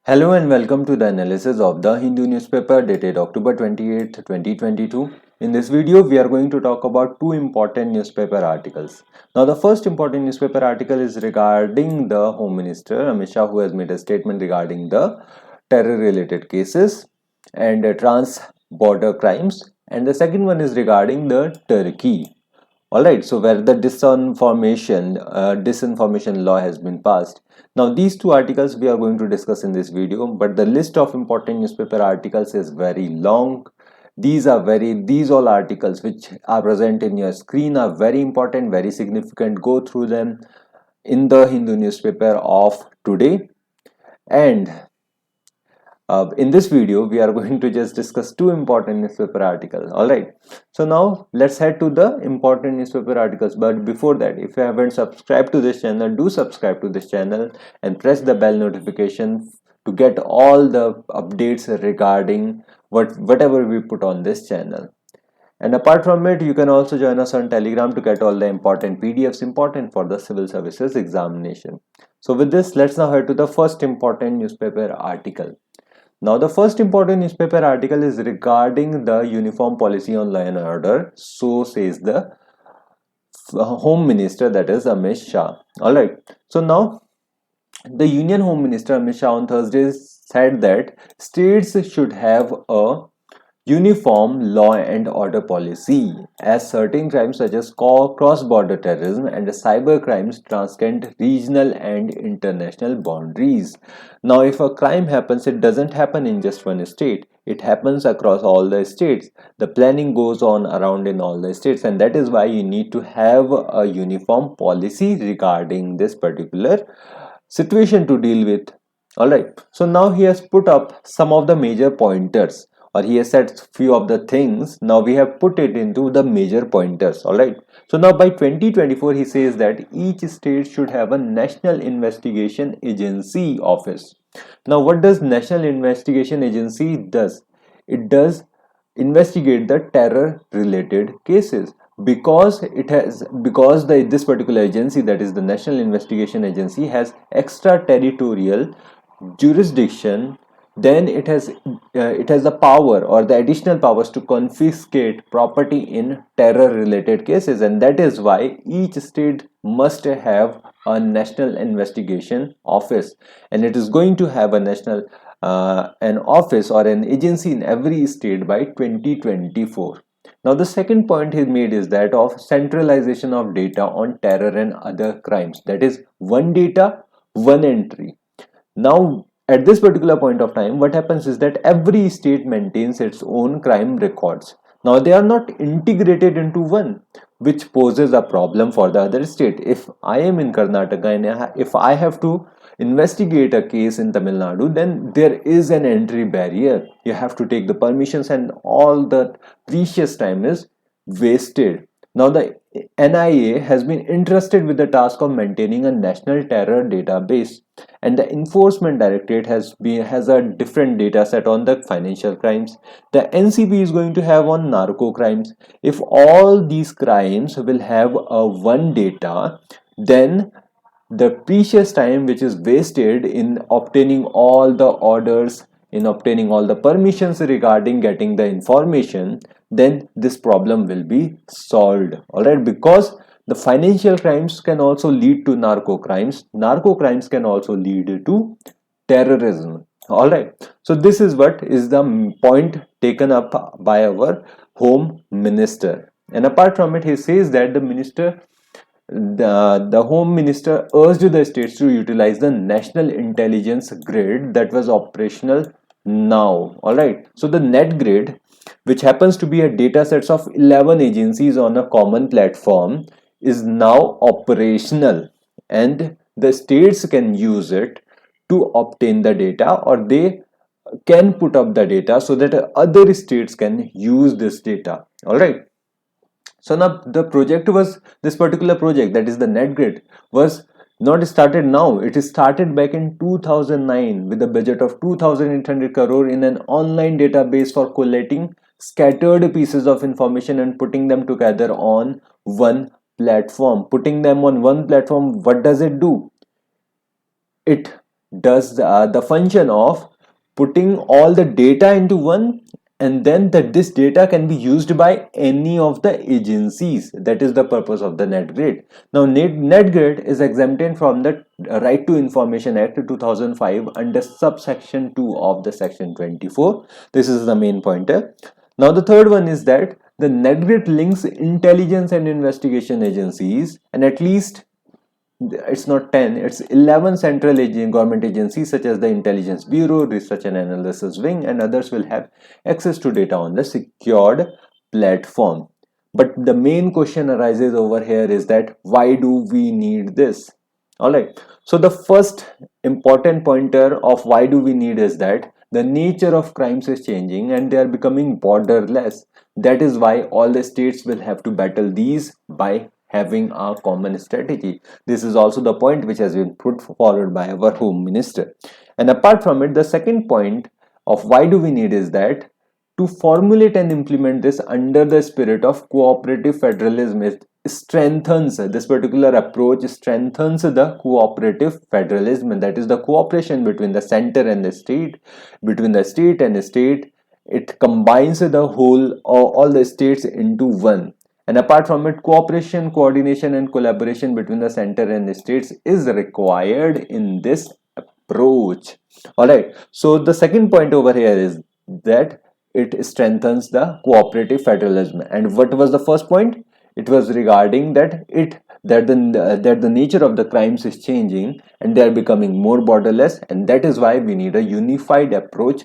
Hello and welcome to the analysis of the Hindu newspaper dated October 28th, 2022. In this video, we are going to talk about two important newspaper articles. Now, the first important newspaper article is regarding the Home Minister Amit Shah, who has made a statement regarding the terror-related cases and trans-border crimes. And the second one is regarding the Turkey. Alright, so where the disinformation law has been passed. Now these two articles we are going to discuss in this video, but the list of important newspaper articles is very long. These all articles which are present in your screen are very important, very significant. Go through them in the Hindu newspaper of today. And in this video, we are going to just discuss two important newspaper articles. Alright, so now let's head to the important newspaper articles. But before that, if you haven't subscribed to this channel, do subscribe to this channel and press the bell notification to get all the updates regarding whatever we put on this channel. And apart from it, you can also join us on Telegram to get all the important PDFs important for the civil services examination. So with this, let's now head to the first important newspaper article. Now, the first important newspaper article is regarding the uniform policy on law and order. So says the Home Minister, that is Amit Shah. Alright, so now the Union Home Minister Amit Shah on Thursday said that states should have a uniform law and order policy as certain crimes such as cross-border terrorism and cyber crimes transcend regional and international boundaries. Now, if a crime happens, it doesn't happen in just one state. It happens across all the states. The planning goes on around in all the states, and that is why you need to have a uniform policy regarding this particular situation to deal with. Alright, so now he has put up some of the major pointers, or he has said few of the things. Now we have put it into the major pointers. Alright, so now by 2024 he says that each state should have a National Investigation Agency office. Now what does National Investigation Agency does? It does investigate the terror related cases because this particular agency, that is the National Investigation Agency, has extraterritorial jurisdiction. Then it has the power or the additional powers to confiscate property in terror related cases, and that is why each state must have a National Investigation Office, and it is going to have a national an office or an agency in every state by 2024. Now the second point he made is that of centralization of data on terror and other crimes, that is one data, one entry. Now at this particular point of time, what happens is that every state maintains its own crime records. Now they are not integrated into one, which poses a problem for the other state. If I am in Karnataka and if I have to investigate a case in Tamil Nadu, then there is an entry barrier. You have to take the permissions and all the precious time is wasted. Now the NIA has been entrusted with the task of maintaining a national terror database, and the Enforcement Directorate has a different data set on the financial crimes. The NCP is going to have on narco crimes. If all these crimes will have a one data, then the precious time which is wasted in obtaining all the orders, in obtaining all the permissions regarding getting the information, then this problem will be solved. Alright, because the financial crimes can also lead to narco crimes can also lead to terrorism. Alright, so this is what is the point taken up by our Home Minister, and apart from it he says that the Home Minister urged the states to utilize the National Intelligence Grid that was operational now. Alright, so the net grid, which happens to be a data sets of 11 agencies on a common platform, is now operational, and the states can use it to obtain the data, or they can put up the data so that other states can use this data. Alright, so now this particular project, that is the NetGrid, was not started now. It is started back in 2009 with a budget of 2,800 crore in an online database for collating scattered pieces of information and putting them together on one platform. Putting them on one platform, what does it do? It does the function of putting all the data into one, and then this data can be used by any of the agencies. That is the purpose of the NetGrid. Now NetGrid is exempted from the Right to Information Act 2005 under subsection 2 of the section 24. This is the main pointer. Now the third one is that the NetGrid links intelligence and investigation agencies, and at least it's not 10, it's 11 central government agencies such as the Intelligence Bureau, Research and Analysis Wing, and others will have access to data on the secured platform. But the main question arises over here is that why do we need this? Alright, so the first important pointer of why do we need is that the nature of crimes is changing and they are becoming borderless. That is why all the states will have to battle these by having a common strategy. This is also the point which has been put forward by our Home Minister. And apart from it, the second point of why do we need is that to formulate and implement this under the spirit of cooperative federalism, it strengthens, this particular approach strengthens the cooperative federalism, and that is the cooperation between the center and the state, between the state and the state. It combines the whole, all the states into one. And apart from it, cooperation, coordination and collaboration between the center and the states is required in this approach. Alright, so the second point over here is that it strengthens the cooperative federalism. And what was the first point? It was regarding that the nature of the crimes is changing and they are becoming more borderless, and that is why we need a unified approach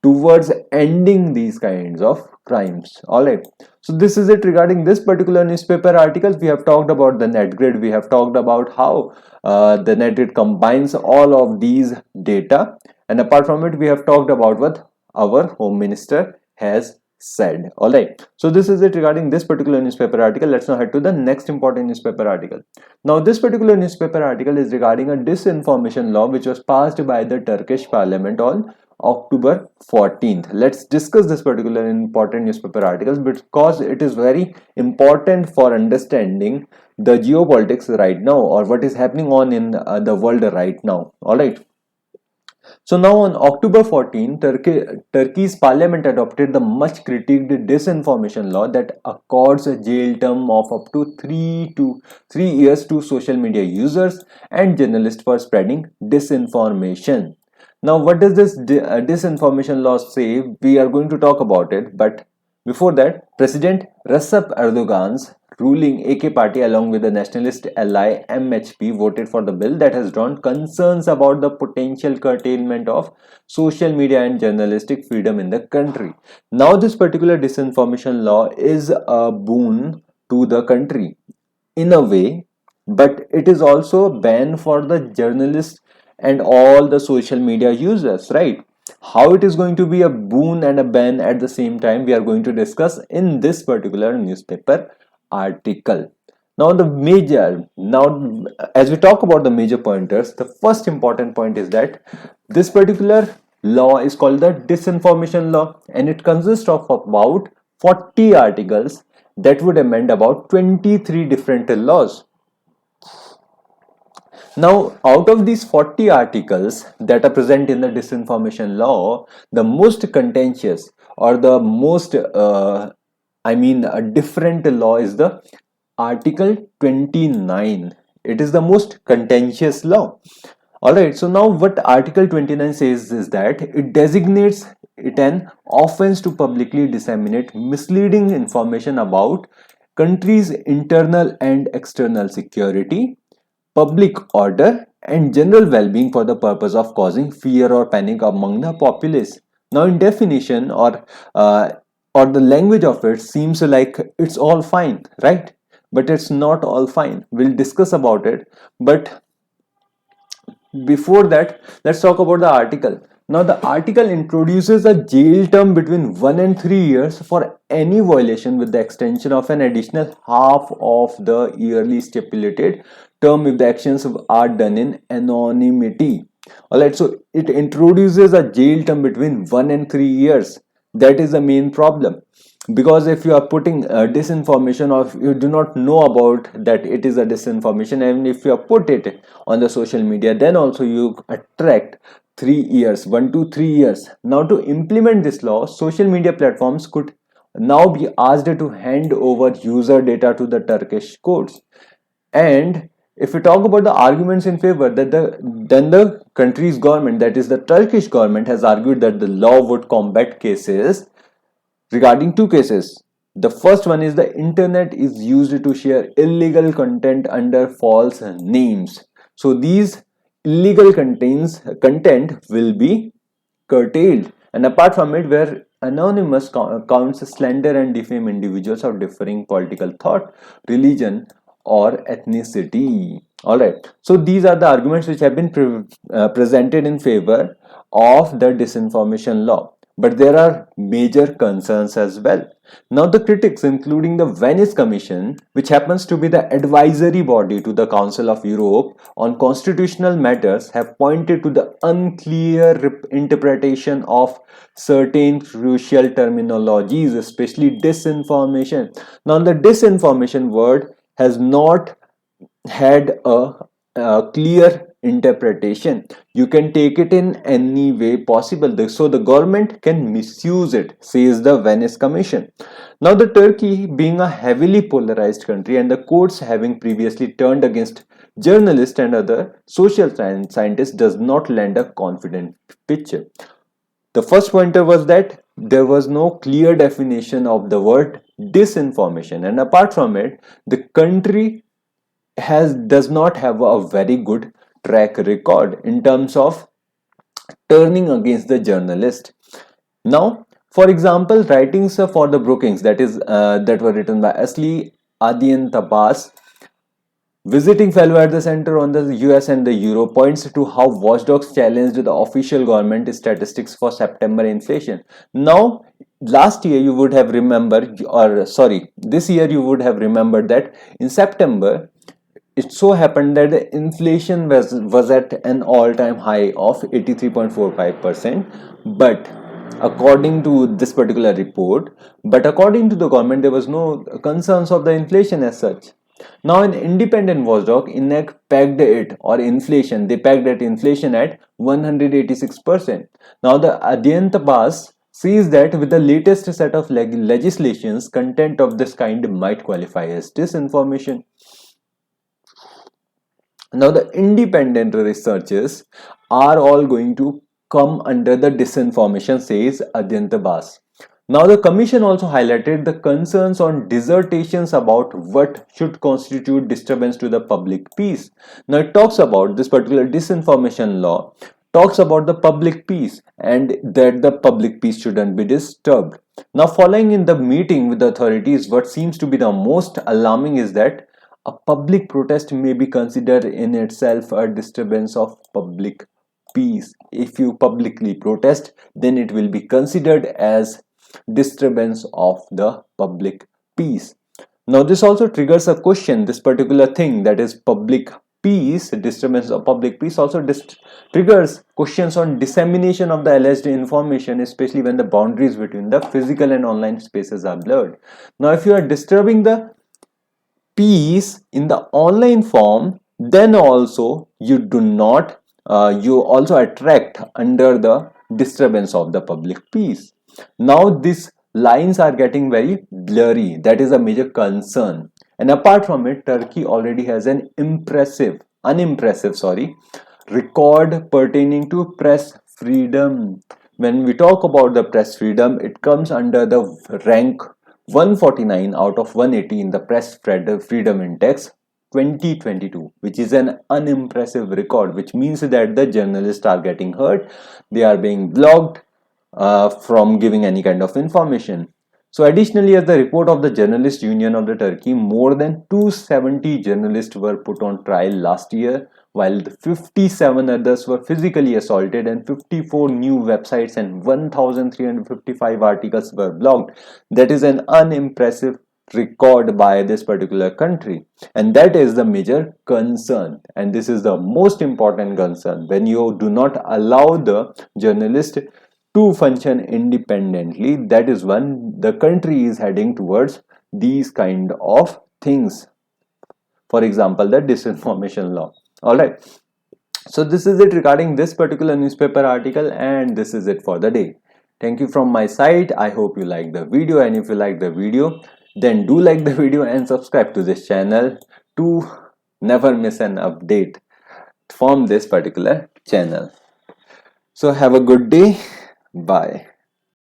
towards ending these kinds of crimes. Alright, so this is it regarding this particular newspaper article. We have talked about the NetGrid, we have talked about how the NetGrid combines all of these data, and apart from it we have talked about what our Home Minister has said. Alright, so this is it regarding this particular newspaper article. Let's now head to the next important newspaper article. Now this particular newspaper article is regarding a disinformation law which was passed by the Turkish Parliament on October 14th. Let's discuss this particular important newspaper article because it is very important for understanding the geopolitics right now, or what is happening on in the world right now. Alright, so now on October 14, Turkey's parliament adopted the much critiqued disinformation law that accords a jail term of up to 3 years to social media users and journalists for spreading disinformation. Now, what does this disinformation law say? We are going to talk about it, but before that, President Recep Erdogan's ruling AK party along with the nationalist ally MHP voted for the bill that has drawn concerns about the potential curtailment of social media and journalistic freedom in the country. Now, this particular disinformation law is a boon to the country in a way, but it is also a ban for the journalists and all the social media users, right? How it is going to be a boon and a ban at the same time, we are going to discuss in this particular newspaper article. Now as we talk about the major pointers, the first important point is that this particular law is called the disinformation law, and it consists of about 40 articles that would amend about 23 different laws. Now, out of these 40 articles that are present in the disinformation law, the most contentious or the most a different law is the Article 29. It is the most contentious law. Alright, so now what Article 29 says is that it designates it an offense to publicly disseminate misleading information about country's internal and external security, public order and general well-being for the purpose of causing fear or panic among the populace. Now in definition or the language of it seems like it's all fine, right? But it's not all fine. We'll discuss about it, but before that, let's talk about the article. Now the article introduces a jail term between 1 and 3 years for any violation, with the extension of an additional half of the yearly stipulated term if the actions are done in anonymity. Alright, so it introduces a jail term between 1 and 3 years. That is the main problem. because if you are putting disinformation, or if you do not know about that it is a disinformation, and if you put it on the social media, then also you attract 3 years, 1 to 3 years. Now to implement this law, social media platforms could now be asked to hand over user data to the Turkish courts. And if we talk about the arguments in favor, that then the country's government, that is the Turkish government, has argued that the law would combat cases regarding two cases. The first one is the internet is used to share illegal content under false names. So these illegal content will be curtailed. And apart from it, where anonymous accounts slander and defame individuals of differing political thought, religion, or ethnicity. All right. So these are the arguments which have been presented in favor of the disinformation law. But there are major concerns as well. Now the critics, including the Venice Commission, which happens to be the advisory body to the Council of Europe on constitutional matters, have pointed to the unclear interpretation of certain crucial terminologies, especially disinformation. Now the disinformation word has not had a clear interpretation. You can take it in any way possible, so the government can misuse it, says the Venice Commission. Now the Turkey, being a heavily polarized country and the courts having previously turned against journalists and other social scientists, does not lend a confident picture. The first pointer was that there was no clear definition of the word disinformation, and apart from it, the country does not have a very good track record in terms of turning against the journalist. Now, for example, writings for the Brookings, that were written by Asli Adian Tabas, visiting fellow at the Center on the US and the Euro, points to how watchdogs challenged the official government statistics for September inflation. Now, last year you would have remembered, or sorry, this year you would have remembered that in September, it so happened that the inflation was at an all-time high of 83.45%, but according to this particular report, but according to the government, there was no concerns of the inflation as such. Now an independent watchdog, INEC, pegged it, or inflation, they pegged at inflation at 186%. Now the Adyantabas sees that with the latest set of legislations, content of this kind might qualify as disinformation. Now the independent researchers are all going to come under the disinformation, says Adyantabas. Now the commission also highlighted the concerns on dissertations about what should constitute disturbance to the public peace. Now it talks about this particular disinformation law, talks about the public peace and that the public peace shouldn't be disturbed. Now following in the meeting with the authorities, what seems to be the most alarming is that a public protest may be considered in itself a disturbance of public peace. If you publicly protest, then it will be considered as disturbance of the public peace. Now this also triggers a question. This particular thing, that is public peace, disturbance of public peace, also triggers questions on dissemination of the alleged information, especially when the boundaries between the physical and online spaces are blurred. Now if you are disturbing the peace in the online form, then also you do not you also attract under the disturbance of the public peace. Now these lines are getting very blurry. That is a major concern. And apart from it, Turkey already has an unimpressive record pertaining to press freedom. When we talk about the press freedom, it comes under the rank 149 out of 180 in the Press Freedom Index 2022, which is an unimpressive record, which means that the journalists are getting hurt, they are being blocked from giving any kind of information. So additionally, as the report of the Journalist Union of the Turkey, more than 270 journalists were put on trial last year, while 57 others were physically assaulted and 54 new websites and 1355 articles were blocked. That is an unimpressive record by this particular country, and that is the major concern, and this is the most important concern. When you do not allow the journalist to function independently. That is when the country is heading towards these kind of things. For example, the disinformation law. All right. So this is it regarding this particular newspaper article, and this is it for the day. Thank you from my side. I hope you like the video, and if you like the video, then do like the video and subscribe to this channel to never miss an update from this particular channel. So have a good day. Bye.